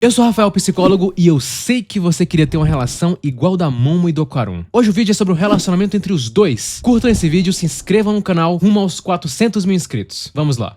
Eu sou o Rafael, psicólogo, e eu sei que você queria ter uma relação igual da Momo e do Okarun. Hoje o vídeo é sobre o relacionamento entre os dois. Curtam esse vídeo, se inscrevam no canal rumo aos 400 mil inscritos. Vamos lá.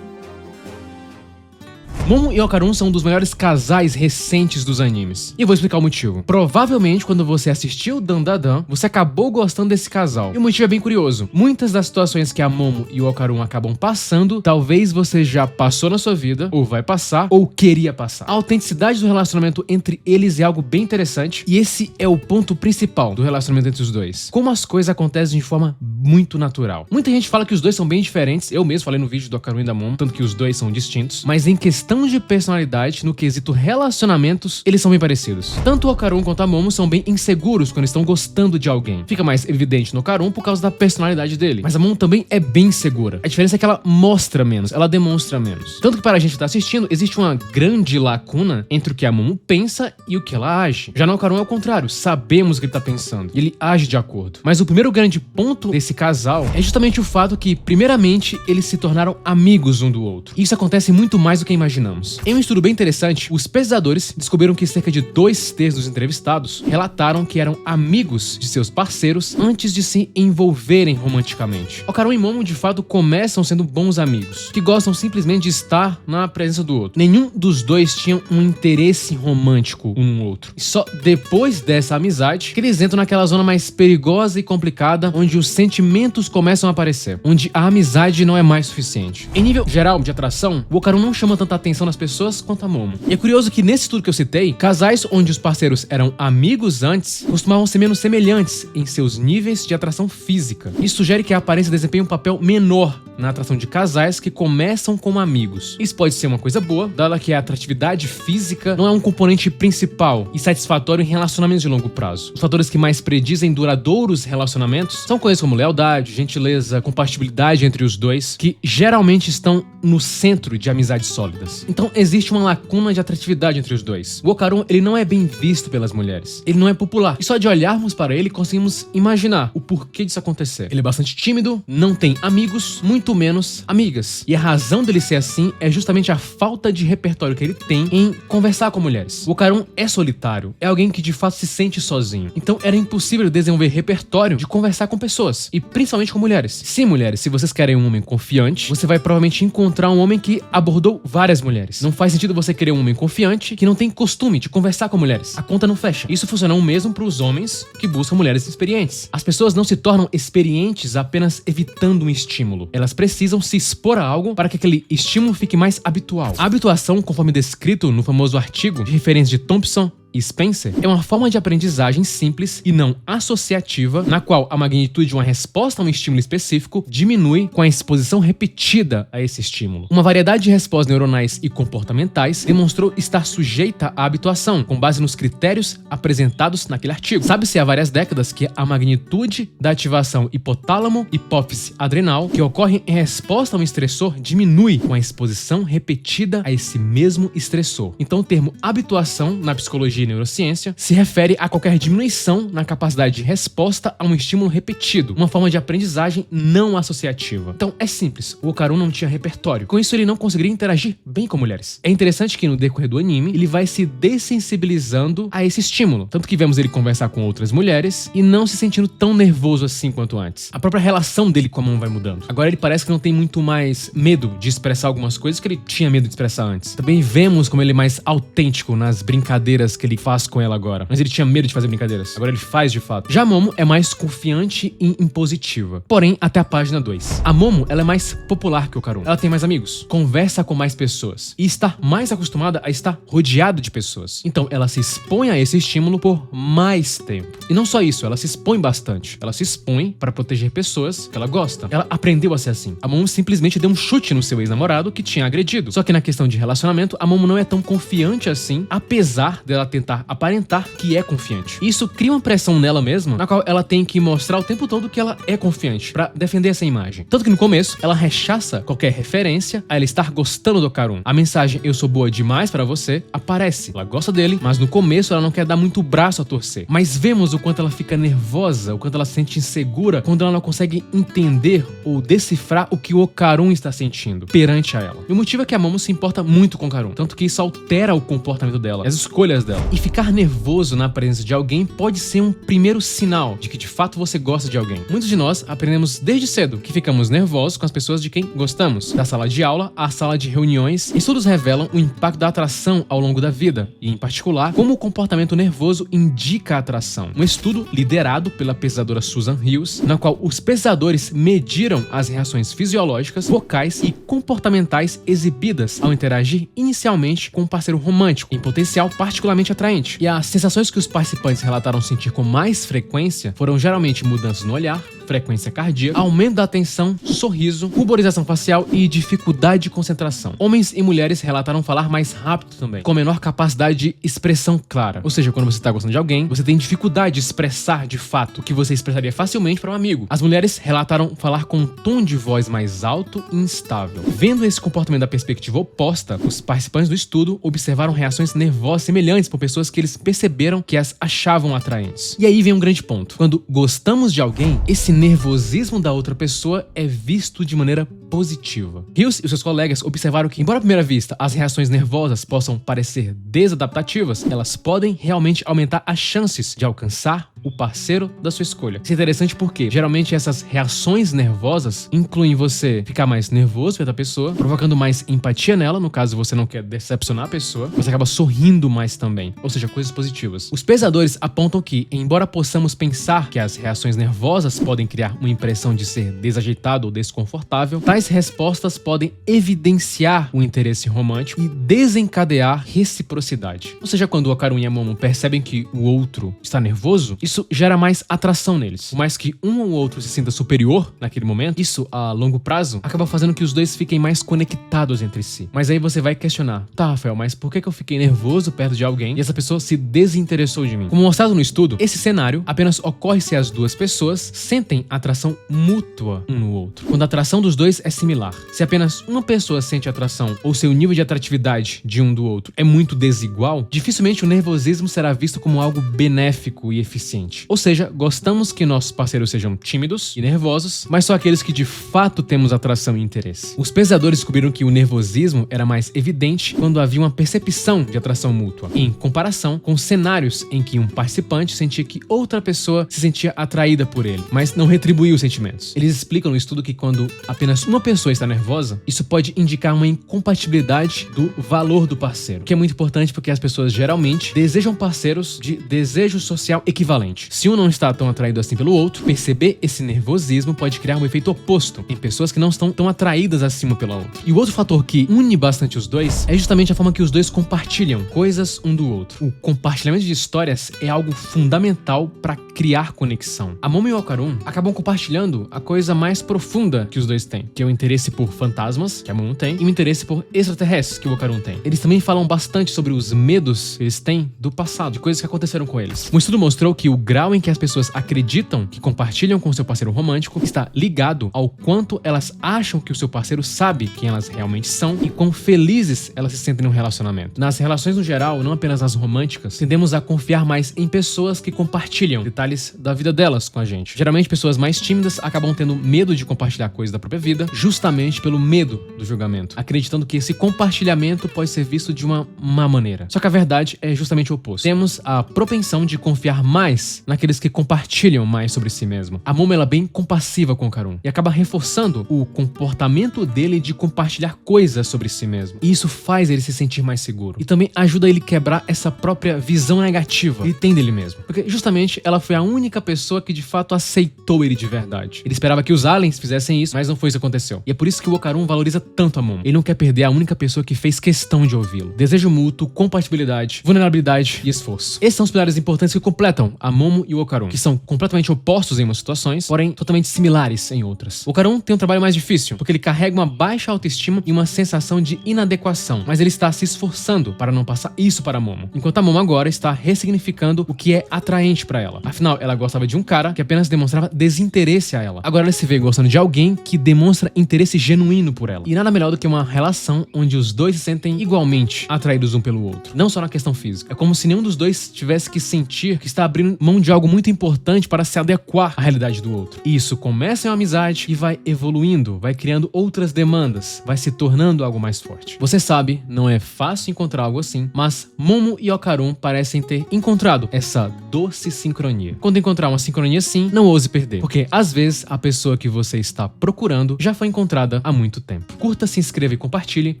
Momo e Okarun são um dos maiores casais recentes dos animes. E eu vou explicar o motivo. Provavelmente, quando você assistiu Dandadan, você acabou gostando desse casal. E o motivo é bem curioso. Muitas das situações que a Momo e o Okarun acabam passando, talvez você já passou na sua vida, ou vai passar, ou queria passar. A autenticidade do relacionamento entre eles é algo bem interessante, e esse é o ponto principal do relacionamento entre os dois. Como as coisas acontecem de forma muito natural. Muita gente fala que os dois são bem diferentes, eu mesmo falei no vídeo do Okarun e da Momo, tanto que os dois são distintos, mas em questão de personalidade, no quesito relacionamentos, eles são bem parecidos. Tanto o Okarun quanto a Momo são bem inseguros quando estão gostando de alguém. Fica mais evidente no Okarun por causa da personalidade dele, mas a Momo também é bem segura. A diferença é que ela mostra menos, ela demonstra menos. Tanto que para a gente que tá assistindo, existe uma grande lacuna entre o que a Momo pensa e o que ela age. Já no Okarun é o contrário, sabemos o que ele tá pensando, e ele age de acordo. Mas o primeiro grande ponto desse casal é justamente o fato que, primeiramente, eles se tornaram amigos um do outro. E isso acontece muito mais do que imaginamos. Em um estudo bem interessante, os pesquisadores descobriram que cerca de 2/3 dos entrevistados relataram que eram amigos de seus parceiros antes de se envolverem romanticamente. Okarun e Momo de fato começam sendo bons amigos, que gostam simplesmente de estar na presença do outro. Nenhum dos dois tinha um interesse romântico um no outro. E só depois dessa amizade que eles entram naquela zona mais perigosa e complicada, onde os sentimentos começam a aparecer, onde a amizade não é mais suficiente. Em nível geral de atração, o Okarun não chama tanta atenção nas pessoas quanto a Momo. E é curioso que nesse estudo que eu citei, casais onde os parceiros eram amigos antes costumavam ser menos semelhantes em seus níveis de atração física. Isso sugere que a aparência desempenha um papel menor na atração de casais que começam como amigos. Isso pode ser uma coisa boa, dado que a atratividade física não é um componente principal e satisfatório em relacionamentos de longo prazo. Os fatores que mais predizem duradouros relacionamentos são coisas como lealdade, gentileza, compatibilidade entre os dois, que geralmente estão no centro de amizades sólidas. Então existe uma lacuna de atratividade entre os dois. O Okarun, ele não é bem visto pelas mulheres. Ele não é popular. E só de olharmos para ele, conseguimos imaginar o porquê disso acontecer. Ele é bastante tímido, não tem amigos, muito menos amigas. E a razão dele ser assim é justamente a falta de repertório que ele tem em conversar com mulheres. O Okarun é solitário, é alguém que de fato se sente sozinho. Então era impossível desenvolver repertório de conversar com pessoas, e principalmente com mulheres. Sim, mulheres, se vocês querem um homem confiante, você vai provavelmente encontrar um homem que abordou várias mulheres. Não faz sentido você querer um homem confiante que não tem costume de conversar com mulheres. A conta não fecha. Isso funciona o mesmo para os homens que buscam mulheres experientes. As pessoas não se tornam experientes apenas evitando um estímulo. Elas precisam se expor a algo para que aquele estímulo fique mais habitual. A habituação, conforme descrito no famoso artigo de referência de Thompson e Spencer, é uma forma de aprendizagem simples e não associativa, na qual a magnitude de uma resposta a um estímulo específico diminui com a exposição repetida a esse estímulo. Uma variedade de respostas neuronais e comportamentais demonstrou estar sujeita à habituação, com base nos critérios apresentados naquele artigo. Sabe-se há várias décadas que a magnitude da ativação hipotálamo-hipófise adrenal, que ocorre em resposta a um estressor, diminui com a exposição repetida a esse mesmo estressor. Então o termo habituação na psicologia e neurociência se refere a qualquer diminuição na capacidade de resposta a um estímulo repetido, uma forma de aprendizagem não associativa. Então é simples, o Okarun não tinha repertório. Com isso ele não conseguiria interagir bem com mulheres. É interessante que no decorrer do anime ele vai se dessensibilizando a esse estímulo, tanto que vemos ele conversar com outras mulheres e não se sentindo tão nervoso assim quanto antes. A própria relação dele com a Momo vai mudando. Agora ele parece que não tem muito mais medo de expressar algumas coisas que ele tinha medo de expressar antes. Também vemos como ele é mais autêntico nas brincadeiras que ele faz com ela agora. Mas ele tinha medo de fazer brincadeiras. Agora ele faz de fato. Já a Momo é mais confiante e impositiva. Porém, até a página 2. A Momo, ela é mais popular que o Okarun. Ela tem mais amigos, conversa com mais pessoas e está mais acostumada a estar rodeada de pessoas. Então ela se expõe a esse estímulo por mais tempo. E não só isso, ela se expõe bastante. Ela se expõe para proteger pessoas que ela gosta. Ela aprendeu a ser assim. A Momo simplesmente deu um chute no seu ex-namorado que tinha agredido. Só que na questão de relacionamento, a Momo não é tão confiante assim, apesar dela ter tentar aparentar que é confiante. Isso cria uma pressão nela mesma, na qual ela tem que mostrar o tempo todo que ela é confiante, pra defender essa imagem. Tanto que no começo, ela rechaça qualquer referência a ela estar gostando do Karun. A mensagem "eu sou boa demais pra você" aparece. Ela gosta dele, mas no começo ela não quer dar muito braço a torcer. Mas vemos o quanto ela fica nervosa, o quanto ela se sente insegura quando ela não consegue entender ou decifrar o que o Karun está sentindo perante a ela. E o motivo é que a Momo se importa muito com o Karun, tanto que isso altera o comportamento dela, as escolhas dela. E ficar nervoso na presença de alguém pode ser um primeiro sinal de que de fato você gosta de alguém. Muitos de nós aprendemos desde cedo que ficamos nervosos com as pessoas de quem gostamos. Da sala de aula à sala de reuniões, estudos revelam o impacto da atração ao longo da vida, e em particular, como o comportamento nervoso indica a atração. Um estudo liderado pela pesquisadora Susan Hughes, na qual os pesquisadores mediram as reações fisiológicas, vocais e comportamentais exibidas ao interagir inicialmente com um parceiro romântico, em potencial particularmente atraente. E as sensações que os participantes relataram sentir com mais frequência foram geralmente mudanças no olhar, frequência cardíaca, aumento da atenção, sorriso, ruborização facial e dificuldade de concentração. Homens e mulheres relataram falar mais rápido também, com menor capacidade de expressão clara. Ou seja, quando você está gostando de alguém, você tem dificuldade de expressar de fato o que você expressaria facilmente para um amigo. As mulheres relataram falar com um tom de voz mais alto e instável. Vendo esse comportamento da perspectiva oposta, os participantes do estudo observaram reações nervosas semelhantes por pessoas que eles perceberam que as achavam atraentes. E aí vem um grande ponto. Quando gostamos de alguém, esse nervosismo da outra pessoa é visto de maneira positiva. Hughes e seus colegas observaram que, embora à primeira vista as reações nervosas possam parecer desadaptativas, elas podem realmente aumentar as chances de alcançar o parceiro da sua escolha. Isso é interessante porque, geralmente, essas reações nervosas incluem você ficar mais nervoso pela pessoa, provocando mais empatia nela, no caso você não quer decepcionar a pessoa, você acaba sorrindo mais também, ou seja, coisas positivas. Os pesquisadores apontam que, embora possamos pensar que as reações nervosas podem criar uma impressão de ser desajeitado ou desconfortável, tais respostas podem evidenciar o interesse romântico e desencadear reciprocidade. Ou seja, quando o Karun e a Momo percebem que o outro está nervoso, isso gera mais atração neles. Por mais que um ou outro se sinta superior naquele momento, isso, a longo prazo, acaba fazendo que os dois fiquem mais conectados entre si. Mas aí você vai questionar: tá, Rafael, mas por que eu fiquei nervoso perto de alguém e essa pessoa se desinteressou de mim? Como mostrado no estudo, esse cenário apenas ocorre se as duas pessoas sentem atração mútua um no outro. Quando a atração dos dois é similar. Se apenas uma pessoa sente atração ou seu nível de atratividade de um do outro é muito desigual, dificilmente o nervosismo será visto como algo benéfico e eficiente. Ou seja, gostamos que nossos parceiros sejam tímidos e nervosos, mas só aqueles que de fato temos atração e interesse. Os pesquisadores descobriram que o nervosismo era mais evidente quando havia uma percepção de atração mútua, em comparação com cenários em que um participante sentia que outra pessoa se sentia atraída por ele, mas não retribuía os sentimentos. Eles explicam no estudo que quando apenas uma pessoa está nervosa, isso pode indicar uma incompatibilidade do valor do parceiro, que é muito importante porque as pessoas geralmente desejam parceiros de desejo social equivalente. Se um não está tão atraído assim pelo outro, perceber esse nervosismo pode criar um efeito oposto em pessoas que não estão tão atraídas assim uma pela outra. E o outro fator que une bastante os dois é justamente a forma que os dois compartilham coisas um do outro. O compartilhamento de histórias é algo fundamental para criar conexão. A Momo e o Karun acabam compartilhando a coisa mais profunda que os dois têm, que é o interesse por fantasmas, que a Momo tem, e o interesse por extraterrestres, que o Karun tem. Eles também falam bastante sobre os medos que eles têm do passado, de coisas que aconteceram com eles. Um estudo mostrou que o grau em que as pessoas acreditam que compartilham com seu parceiro romântico está ligado ao quanto elas acham que o seu parceiro sabe quem elas realmente são e quão felizes elas se sentem no relacionamento. Nas relações no geral, não apenas nas românticas, tendemos a confiar mais em pessoas que compartilham detalhes da vida delas com a gente. Geralmente, pessoas mais tímidas acabam tendo medo de compartilhar coisas da própria vida, justamente pelo medo do julgamento, acreditando que esse compartilhamento pode ser visto de uma má maneira. Só que a verdade é justamente o oposto. Temos a propensão de confiar mais naqueles que compartilham mais sobre si mesmo. A Momo, ela é bem compassiva com o Karun e acaba reforçando o comportamento dele de compartilhar coisas sobre si mesmo. E isso faz ele se sentir mais seguro. E também ajuda ele a quebrar essa própria visão negativa que ele tem dele mesmo. Porque justamente ela foi a única pessoa que de fato aceitou ele de verdade. Ele esperava que os aliens fizessem isso, mas não foi isso que aconteceu. E é por isso que o Karun valoriza tanto a Momo. Ele não quer perder a única pessoa que fez questão de ouvi-lo. Desejo mútuo, compatibilidade, vulnerabilidade e esforço. Esses são os pilares importantes que completam a Momo e o Okarun, que são completamente opostos em umas situações, porém totalmente similares em outras. O Okarun tem um trabalho mais difícil, porque ele carrega uma baixa autoestima e uma sensação de inadequação, mas ele está se esforçando para não passar isso para a Momo, enquanto a Momo agora está ressignificando o que é atraente para ela. Afinal, ela gostava de um cara que apenas demonstrava desinteresse a ela. Agora ela se vê gostando de alguém que demonstra interesse genuíno por ela. E nada melhor do que uma relação onde os dois se sentem igualmente atraídos um pelo outro. Não só na questão física. É como se nenhum dos dois tivesse que sentir que está abrindo mão de algo muito importante para se adequar à realidade do outro. E isso começa em uma amizade e vai evoluindo, vai criando outras demandas, vai se tornando algo mais forte. Você sabe, não é fácil encontrar algo assim, mas Momo e Okarun parecem ter encontrado essa doce sincronia. Quando encontrar uma sincronia assim, não ouse perder, porque às vezes a pessoa que você está procurando já foi encontrada há muito tempo. Curta, se inscreva e compartilhe.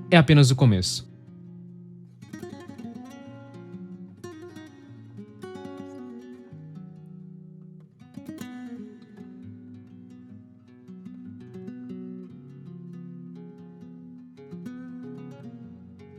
É apenas o começo.